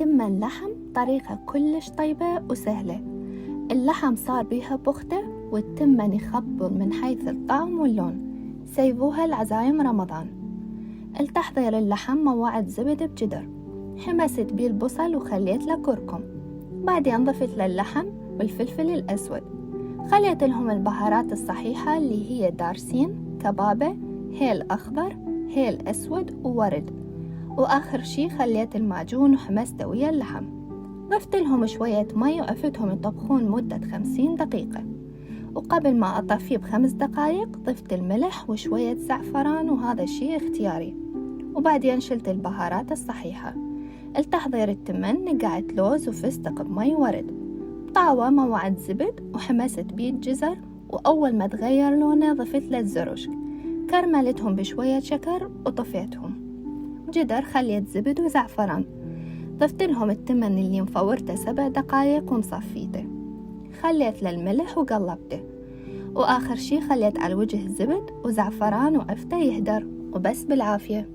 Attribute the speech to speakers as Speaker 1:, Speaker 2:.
Speaker 1: التمن لحم طريقة كلش طيبة وسهلة. اللحم صار بيها بخته والتمن يخبل من حيث الطعم واللون. سيبوها لعزايم رمضان. لتحضير اللحم موعد زبد بجدر، حمست بيه البصل وخليت له كركم، بعدين ضفت له اللحم والفلفل الأسود، خليت لهم البهارات الصحيحة اللي هي دارسين، كبابة، هيل أخضر، هيل أسود وورد، وآخر شي خليت المعجون وحمسته ويا اللحم. ضفت لهم شوية مي وعفتهم يطبخون مدة 50 دقيقة، وقبل ما أطفيه ب5 دقايق ضفت الملح وشوية زعفران، وهذا شي اختياري، وبعدين شلت البهارات الصحيحة. لتحضير التمن نقعت لوز وفستق بمي ورد، طاوة موعد زبد وحمست بيه الجزر، وأول ما تغير لونه ضفت له الزرش، كرملتهم بشوية شكر وطفيتهم. جدر خليت زبد وزعفران، ضفت لهم التمن اللي مفورته 7 دقايق ومصفيته، خليت له الملح وقلبته، وآخر شي خليت على الوجه زبد وزعفران وعفته يهدر، وبس بالعافية.